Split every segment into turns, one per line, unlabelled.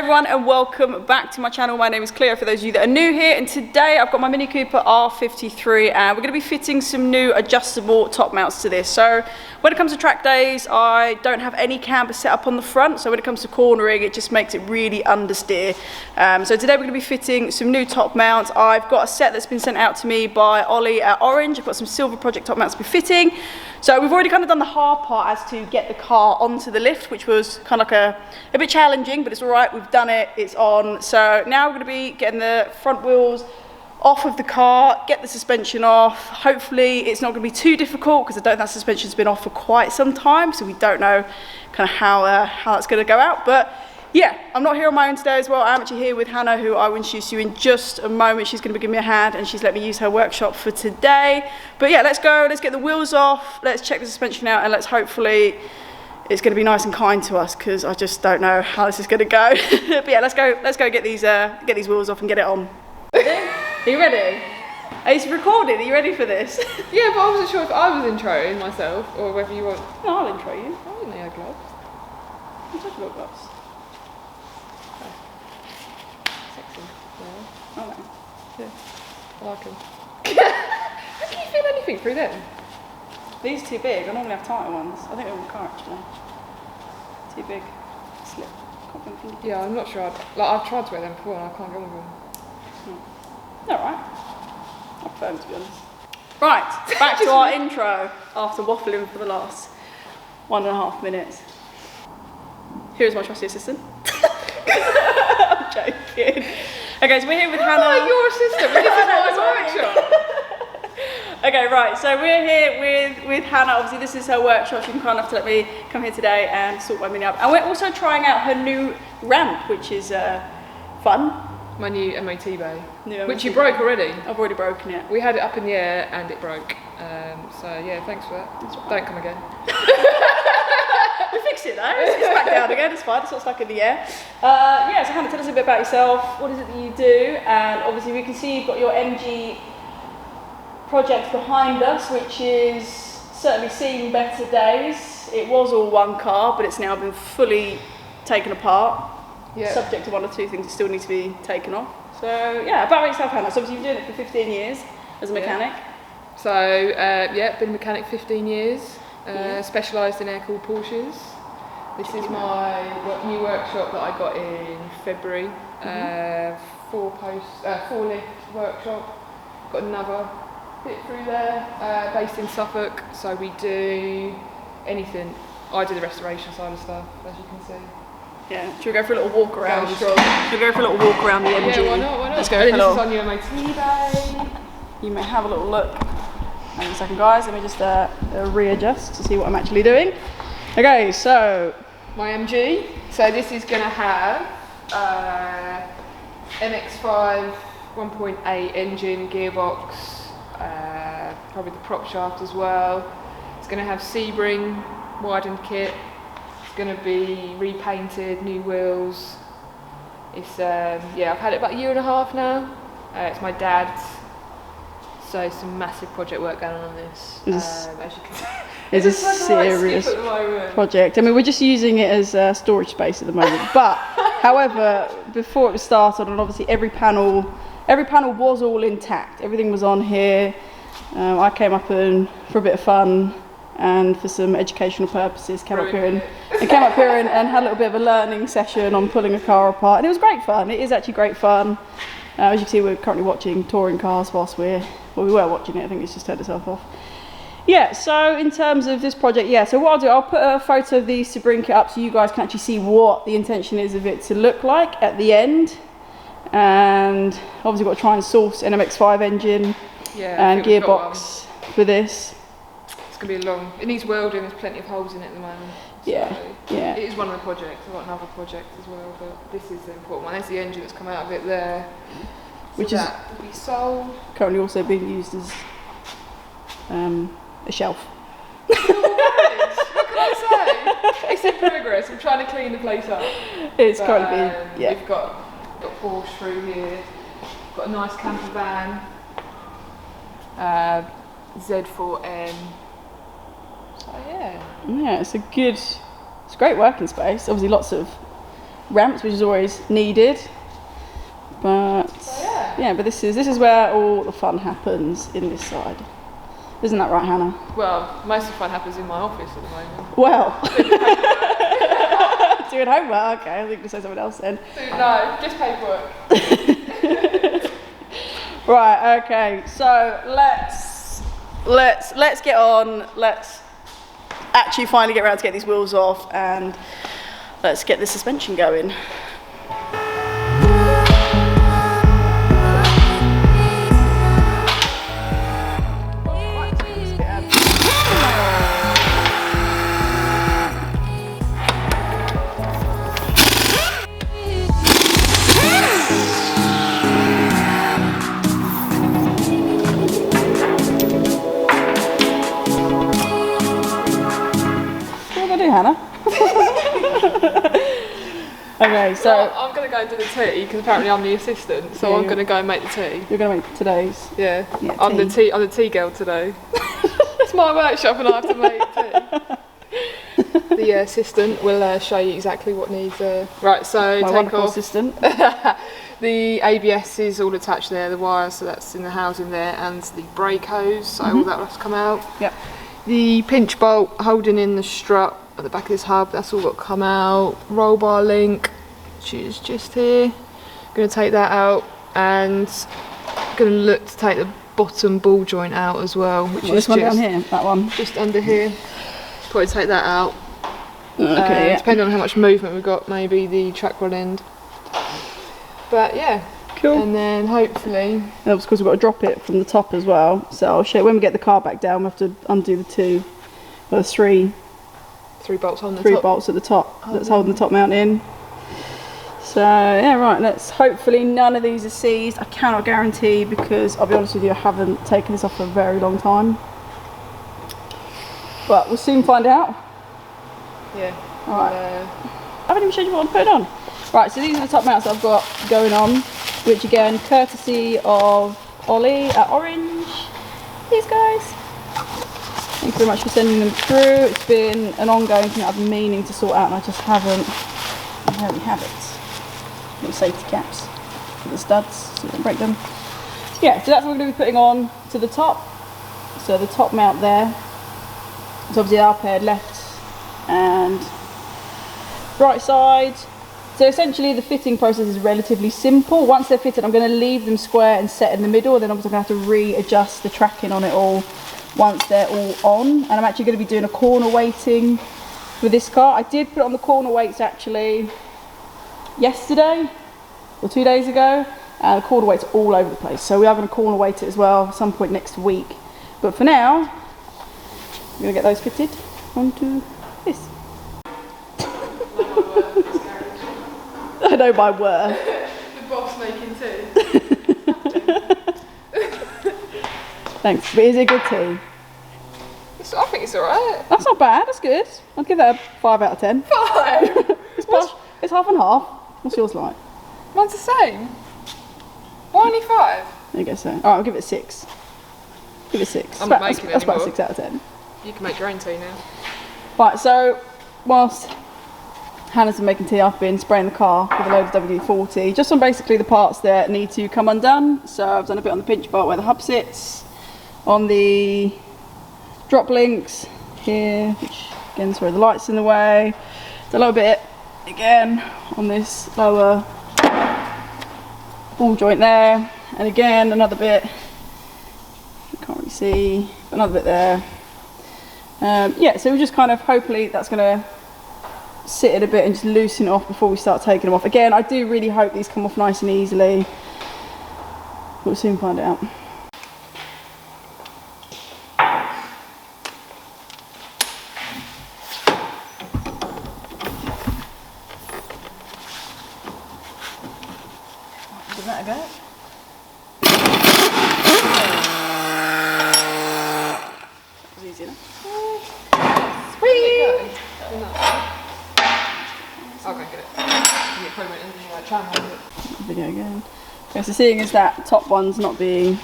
everyone, and welcome back to my channel. My name is Cleo for those of you that are new here, and today I've got my Mini Cooper R53 and we're going to be fitting some new adjustable top mounts to this. So when it comes to track days, I don't have any camber set up on the front, so when it comes to cornering it just makes it really understeer. So today we're going to be fitting some new top mounts. I've got a set that's been sent out to me by Ollie at Orange. I've got some silver project top mounts to be fitting. So we've already kind of done the hard part as to get the car onto the lift, which was kind of like a bit challenging, but it's all right, we've done it, it's on. So now we're going to be getting the front wheels off of the car, get the suspension off. Hopefully it's not going to be too difficult because I don't think that suspension's been off for quite some time, so we don't know kind of how that's going to go out. But yeah, I'm not here on my own today as well. I'm actually here with Hannah, who I will introduce you in just a moment. She's going to be giving me a hand and she's let me use her workshop for today. But yeah, let's go, let's get the wheels off, let's check the suspension out, and let's hopefully it's going to be nice and kind to us because I just don't know how this is going to go. But yeah, let's go get these wheels off and get it on. Are you ready? Are you recording? Are you ready for this?
Yeah, but I wasn't sure if I was introing myself or whether you want...
No, I'll intro you.
I didn't know you had gloves.
I'm talking about gloves.
Sexy. Yeah.
Oh no.
Yeah. I like them. How can you feel anything through them?
These are too big. I normally have tighter ones. I think they're in the car actually. Too big. Slip. Can't put my finger.
Yeah, I'm not sure. I've tried to wear them before and I can't get on with them.
Alright. I prefer them, to be honest. Right, back to our intro after waffling for the last 1.5 minutes. Here's my trusty assistant. I'm joking. Okay, so we're here with Hannah.
Oh, your assistant. This is my workshop.
Okay, right, so we're here with Hannah. Obviously this is her workshop. She can kind enough to let me come here today and sort my Mini up. And we're also trying out her new ramp, which is fun.
My new MOT bay,
New
which
MOT
you broke already.
I've already broken it.
We had it up in the air and it broke. So yeah, thanks for that.
Right.
Don't come again.
We fixed it though, it's back down again, it's fine, it's not stuck in the air. Yeah, so Hannah, tell us a bit about yourself. What is it that you do? And obviously we can see you've got your MG project behind us, which is certainly seeing better days. It was all one car, but it's now been fully taken apart.
Yeah.
Subject to 1 or 2 things that still need to be taken off. So yeah, about yourself, Hannah. So obviously you've been doing it for 15 years as a mechanic.
Yeah. So yeah, been a mechanic 15 years. Specialised in air-cooled Porsches. This is my new workshop that I got in February. 4-lift workshop. Got another bit through there, based in Suffolk. So we do anything. I do the restoration side of stuff, as you can see.
Yeah, should we go for a little walk around? Should we go for a little walk around the MG?
Yeah, why not? Why not?
Let's go.
This is on your MOT bay.
You may have a little look. Hang on a second, guys. Let me just readjust to see what I'm actually doing. Okay, so
my MG. So this is going to have MX-5 1.8 engine, gearbox, probably the prop shaft as well. It's going to have Sebring widened kit. It's going to be repainted, new wheels. It's yeah, I've had it about 1.5 years now. It's my dad's, so some massive project work going on this. As you can see,
it's a serious project. I mean, we're just using it as storage space at the moment. But however, before it was started, and obviously every panel was all intact. Everything was on here. I came up and for a bit of fun and for some educational purposes came up here and had a little bit of a learning session on pulling a car apart, and it was great fun. It is actually great fun. As you can see, we're currently watching touring cars whilst we were watching it. I think it's just turned itself off. Yeah, so in terms of this project, yeah, so what I'll do, I'll put a photo of these to bring it up so you guys can actually see what the intention is of it to look like at the end. And obviously got to try and source an MX-5 engine and gearbox for this.
It's going to be long. It needs welding, there's plenty of holes in it at the moment.
Yeah,
so
yeah.
It is one of the projects. I've got another project as well, but this is the important one. There's the engine that's come out of it there. So
which is
that will be sold.
Currently also being used as a shelf.
What can I say? It's in progress. I'm trying to clean the place up.
It's currently being, yeah.
We've got Porsche through here. Got a nice camper van. Z4M. So yeah.
Yeah, it's a great working space. Obviously lots of ramps, which is always needed. But yeah, but this is where all the fun happens, in this side. Isn't that right, Hannah?
Well, most of the fun happens in my office at the moment.
Well, doing homework. Okay, I think you say something else then.
No, just paperwork.
Right. Okay. So let's get on. Let's actually finally get around to get these wheels off, and let's get the suspension going. Hannah. Okay, so
well, I'm going to go and do the tea because apparently I'm the assistant, so I'm going to go and make the tea.
You're going to make today's?
Yeah, I'm the tea girl today. It's my workshop and I have to make tea. The assistant will show you exactly what needs. Right, so
my
take
wonderful
off.
Assistant.
The ABS is all attached there, the wire, so that's in the housing there, and the brake hose, so all that will have to come out.
Yep.
The pinch bolt holding in the strut at the back of this hub, that's all got to come out. Roll bar link, which is just here. Going to take that out, and going to look to take the bottom ball joint out as well, which is
this one
just
down here, that one.
Just under here. Probably take that out.
Okay. Yeah.
Depending on how much movement we've got, maybe the track rod end. But yeah.
Cool.
And then hopefully.
That's because we've got to drop it from the top as well. So I'll show you when we get the car back down. We have to undo the three
bolts on the top.
Three bolts at the top that's holding the top mount in. So yeah, right, let's hopefully none of these are seized. I cannot guarantee because I'll be honest with you, I haven't taken this off for a very long time. But we'll soon find out.
Yeah.
Alright. I haven't even showed you what I'm putting on. Right, so these are the top mounts that I've got going on, which again, courtesy of Ollie at Orange. These guys. Thanks very much for sending them through. It's been an ongoing thing that I've been meaning to sort out and I just haven't. And there we have it. Little safety caps for the studs so we don't break them. Yeah, so that's what we're going to be putting on to the top. So the top mount there. It's obviously our paired left and right side. So essentially the fitting process is relatively simple. Once they're fitted, I'm going to leave them square and set in the middle, then obviously I'm going to have to readjust the tracking on it all once they're all on. And I'm actually going to be doing a corner weighting with this car. I did put it on the corner weights actually yesterday or 2 days ago. The corner weight's all over the place, so we are going to corner weight it as well at some point next week. But for now, I'm going to get those fitted onto this. I know my word.
The boss making tea.
Thanks, but is it good tea?
I think it's alright.
That's not bad, that's good. I'd give that a 5 out of 10.
5?
It's half and half. What's yours like?
Mine's the same. Why only 5?
There you go, so. Alright, I'll give it a 6. Give it a 6.
I'm not making it
That's about a
anymore.
6 out of 10.
You can make your own tea now.
Right, so whilst Hannah's been making tea, I've been spraying the car with a load of WD-40, just on basically the parts that need to come undone. So I've done a bit on the pinch bolt where the hub sits, on the drop links here, which again is where the light's in the way. It's a little bit again on this lower ball joint there, and again another bit, I can't really see, but another bit there. Yeah, so we're just kind of, hopefully that's going to sit it a bit and just loosen it off before we start taking them off. Again, I do really hope these come off nice and easily. We'll soon find out. Give that a go. That was easy enough. Sweet!
I'll go get it. You put it in the channel.
Video again. Okay, so seeing as that top one's not being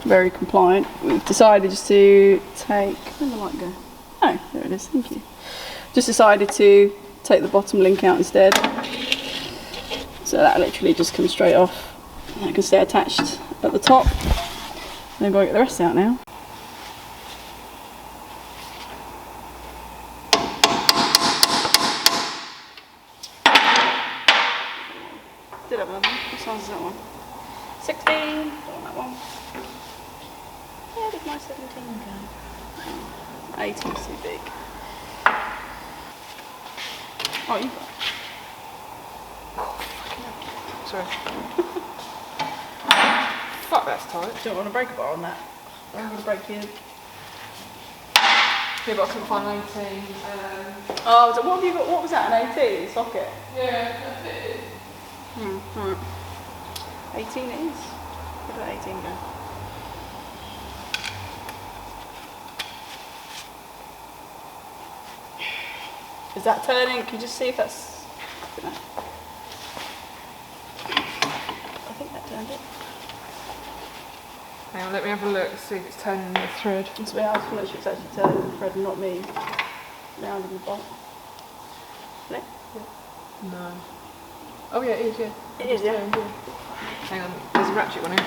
very compliant, we've decided just to take, where'd the light go? Oh, there it is, thank you. Just decided to take the bottom link out instead. So that literally just comes straight off. And that can stay attached at the top. And then I've got to get the rest out now. Did have another one. What size is that one? 16. Don't want that one. Where did my 17 go? 18's too big. Oh, you got it.
Sorry. Fuck, that's tight.
Don't want to break a bar on that. I'm going to break you.
Yeah, but I couldn't find an 18.
Oh, so what have you got? What was that? An 18 socket?
Yeah, that's it.
Right. 18 it is. Where did 18 go? Is that turning? Can you just see if that's... I think that turned it.
Hang on, let me have a look, see if it's turning the thread.
It's I just want to make sure it's actually turning the thread and not me round in the bolt. Isn't it?
Yeah. No. Oh yeah, it is, yeah.
It is, yeah.
Turned, yeah. Hang on, there's a ratchet one here.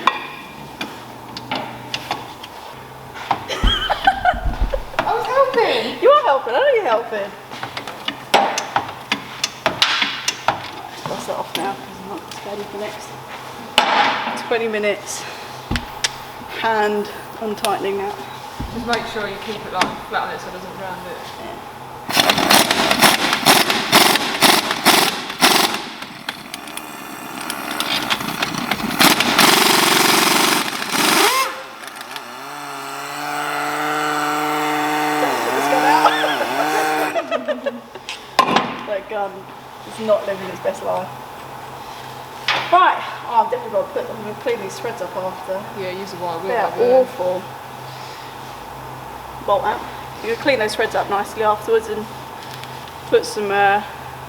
I was helping!
You are helping, I know you're helping. That's that off now because I'm not ready for the next 20 minutes. Hand untightening that.
Just make sure you keep it like flat on it so it doesn't round it.
Yeah. That gun is not living its best life. Right, oh, I've definitely got to I'm going to clean these threads up after.
Yeah, use a wire wheel.
They're awful. Bolt out. You're going to clean those threads up nicely afterwards and put some, I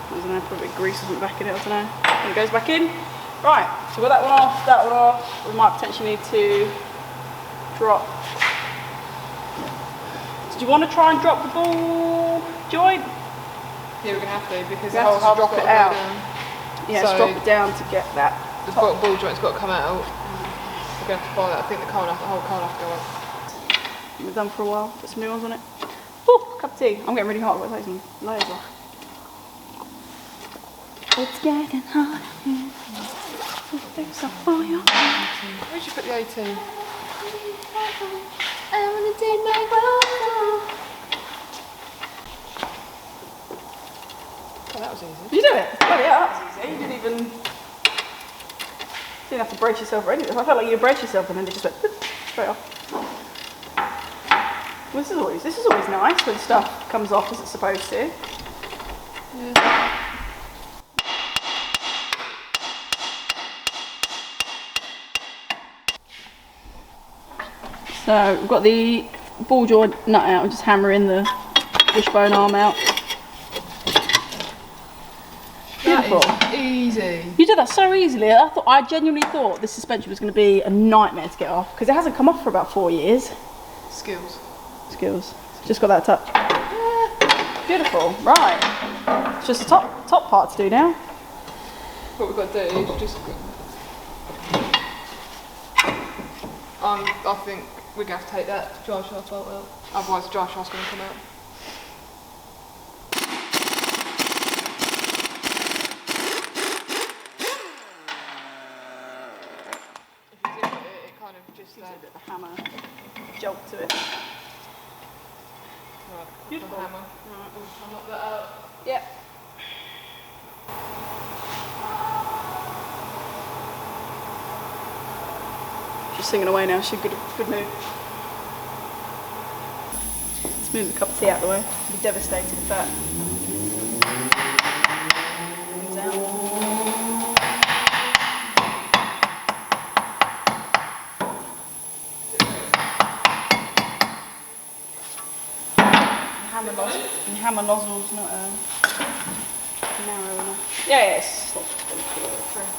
don't know, put a bit of grease or something back in it, I don't know. And it goes back in. Right, so we've got that one off. We might potentially need to drop. Did you want to try and drop the ball joint?
Yeah, we're going to have to because
We
it
have
has
to
to
drop it out.
down.
Yeah,
So
drop it down to get that.
The ball joint's got to come out. We're going to have to buy that. I think the whole car will have to go up.
We've done for a while. Put some new ones on it. Oh, cup of tea. I'm getting really hot. I've got to take some layers off. It's getting hot. Fix up for you.
Where'd you put the 18?
I wanna take my photo.
Oh, that was easy.
Did you do it? Oh yeah, that was easy. You didn't have to brace yourself or anything. I felt like you braced yourself and then it just went straight off. Well, this is always nice when stuff comes off as it's supposed to.
Yeah.
So we've got the ball joint nut out and just hammering the wishbone arm out. Beautiful.
That is easy.
You did that so easily. I genuinely thought this suspension was going to be a nightmare to get off because it hasn't come off for about 4 years.
Skills.
Just got that touch. Yeah. Beautiful. Right. It's just the top part to do now.
What we've got to do is just. I think we're going to have to take that drive shaft bolt out. Otherwise, the drive shaft's going to come out. If you zip it, it kind of just
Gives it a bit of a hammer jolt to it.
Right,
Beautiful.
hammer. Right, I'll knock that out.
Yep. She's singing away now. She's good mood. Let's move the cup of tea out of the way. I'll be devastated if that comes out. Hammer nozzle's not narrow enough. Yeah, it's not going to go through.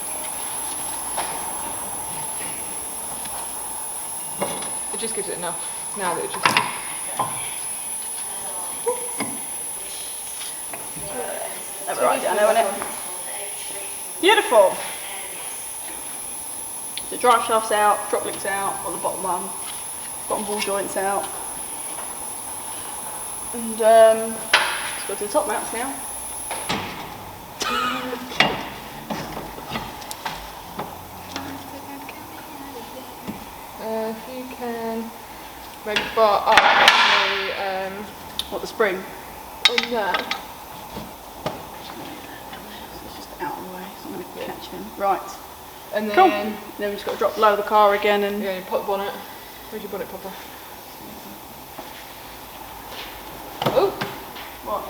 It just gives it enough. Now that it just.
Right down there, isn't it? Beautiful. The drive shaft's out, drop link's out on the bottom one, bottom ball joint's out. And let's go to the top mounts now.
If you can maybe bar up
What, the spring?
on that.
It's just out of the way, so I'm going to catch him. Right.
And then,
cool. Then we've just got to drop low the car again and...
Yeah, you pop the bonnet. Where's your bonnet popper? Oh!
What?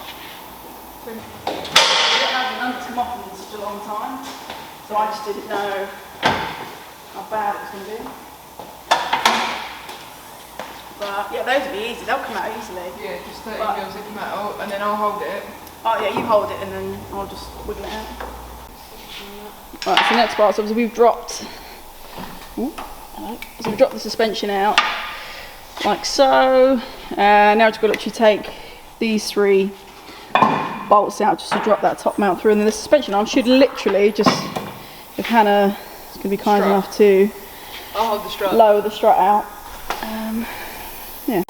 We haven't had the nuts come off in such a long time, so I just didn't know how bad it was going to be. But yeah, those will be easy, they'll come out easily.
Yeah, just 30 mils in metal, and then I'll hold it.
Oh yeah, you hold it and then I'll just wiggle it out. Right, so next part, so obviously we've dropped, so we've dropped the suspension out, like so. Now we've got to literally take these 3 bolts out just to drop that top mount through, and then the suspension arm should literally just, if Hannah is going to be kind enough to
I'll hold the strut.
Lower the strut out. Yeah.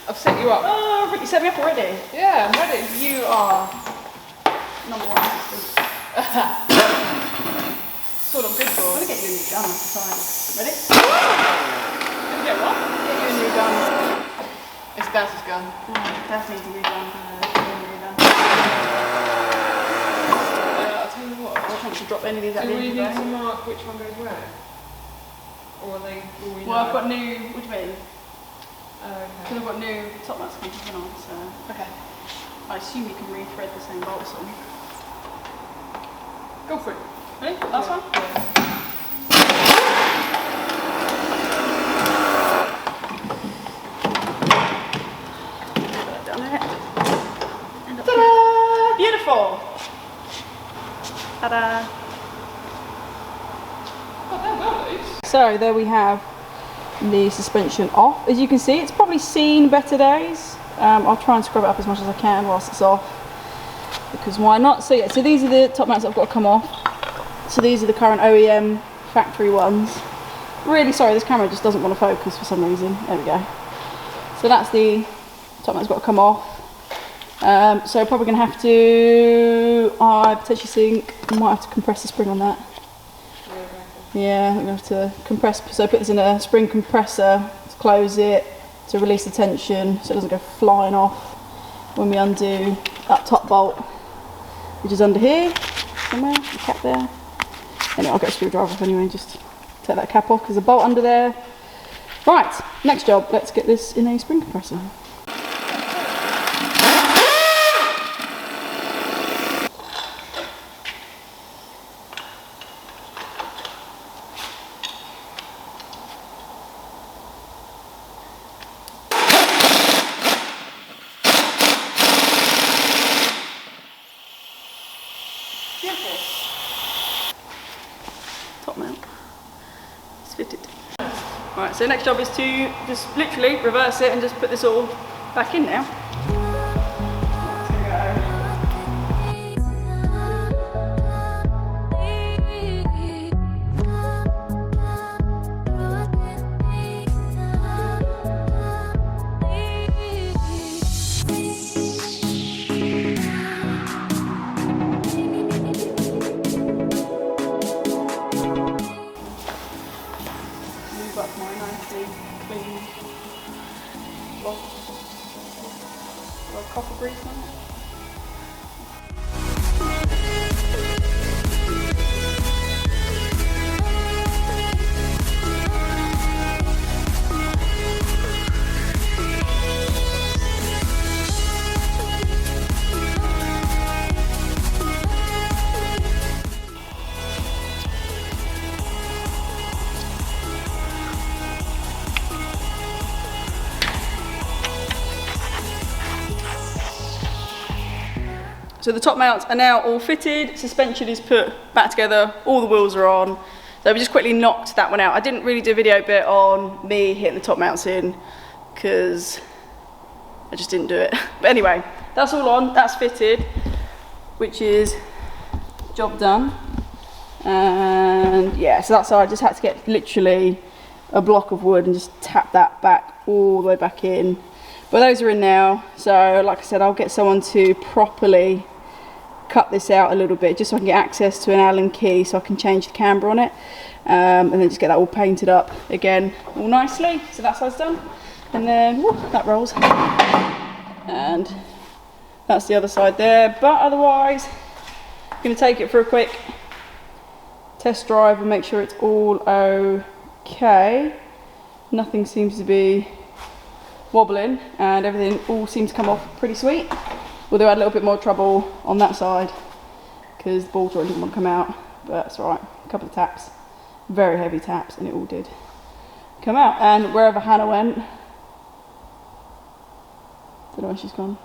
I've set you up.
Oh, you set me up already?
Yeah, I'm ready.
You are number 1 assistant.
That's what I'm good for.
I'm going to get you a new gun after time. Ready?
Gonna get what?
Get you a new gun.
It's Daz's gun.
Daz needs a new gun.
I'll tell you what.
I don't want to drop any of these at
Do
the
we
end
need
of the
to
day.
mark which one goes where? Or are they, will we know?
Well, I've got new, what do you mean?
Okay.
Because I've got new top nuts coming on, so.
Okay.
I assume you can rethread the same bolts on.
Go for it.
Ready? Last one?
Yeah.
Down there. Ta-da! Beautiful! Ta-da!
Oh, they're well loose.
So there we have the suspension off. As you can see, it's probably seen better days. I'll try and scrub it up as much as I can whilst it's off, because why not? So yeah, so these are the top mounts that I've got to come off. So these are the current OEM factory ones. Really sorry, this camera just doesn't want to focus for some reason. There we go. So that's the top mount's got to come off. So probably going to have to, I potentially think I might have to compress the spring on that. Yeah, I'm going to have to compress, so put this in a spring compressor to close it, to release the tension so it doesn't go flying off when we undo that top bolt, which is under here somewhere, the cap there. Anyway, I'll get a screwdriver off anyway, just take that cap off because there's a bolt under there. Right, next job, let's get this in a spring compressor. Beautiful. Top mount. It's fitted. Right, so next job is to just literally reverse it and just put this all back in now. Up my nicely clean block of copper grease on it. So the top mounts are now all fitted, suspension is put back together, all the wheels are on. So we just quickly knocked that one out. I didn't really do a video bit on me hitting the top mounts in because I just didn't do it. But anyway, that's all on, that's fitted, which is job done. And yeah, so that's how I just had to get literally a block of wood and just tap that back all the way back in. But those are in now, so like I said, I'll get someone to properly cut this out a little bit just so I can get access to an Allen key so I can change the camber on it, and then just get that all painted up again all nicely. So that's how it's done, and then whoop, that rolls, and that's the other side there. But otherwise, I'm going to take it for a quick test drive and make sure it's all okay. Nothing seems to be wobbling and everything all seems to come off pretty sweet, although I had a little bit more trouble on that side because the ball joint didn't want to come out, but that's alright. A couple of taps, very heavy taps, and it all did come out. And wherever Hannah went, don't know where she's gone.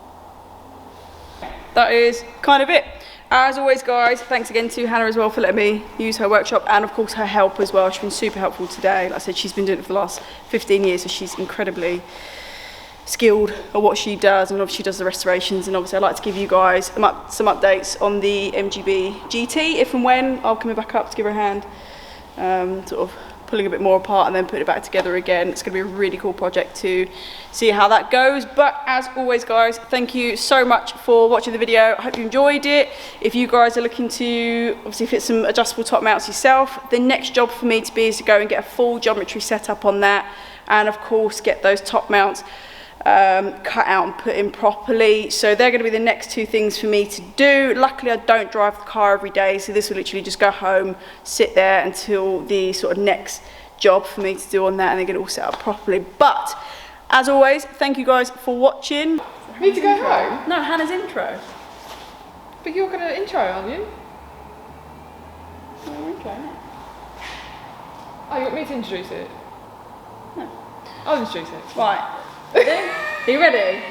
That is kind of it. As always, guys, thanks again to Hannah as well for letting me use her workshop, and of course her help as well. She's been super helpful today. Like I said, she's been doing it for the last 15 years, so she's incredibly skilled at what she does, and obviously she does the restorations. And obviously I'd like to give you guys some updates on the MGB GT, if and when I'll come back up to give her a hand, sort of pulling a bit more apart and then putting it back together again. It's going to be a really cool project to see how that goes. But as always, guys, thank you so much for watching the video. I hope you enjoyed it. If you guys are looking to obviously fit some adjustable top mounts yourself, the next job for me to be is to go and get a full geometry set up on that, and of course get those top mounts cut out and put in properly. So they're going to be the next two things for me to do. Luckily I don't drive the car every day, so this will literally just go home, sit there until the sort of next job for me to do on that, and then get it all set up properly. But as always, thank you guys for watching.
Need to go home?
No, Hannah's intro.
But you're going to intro, aren't you?
Okay.
Oh, you want me to introduce it?
No.
I'll introduce it.
Right. Are you ready?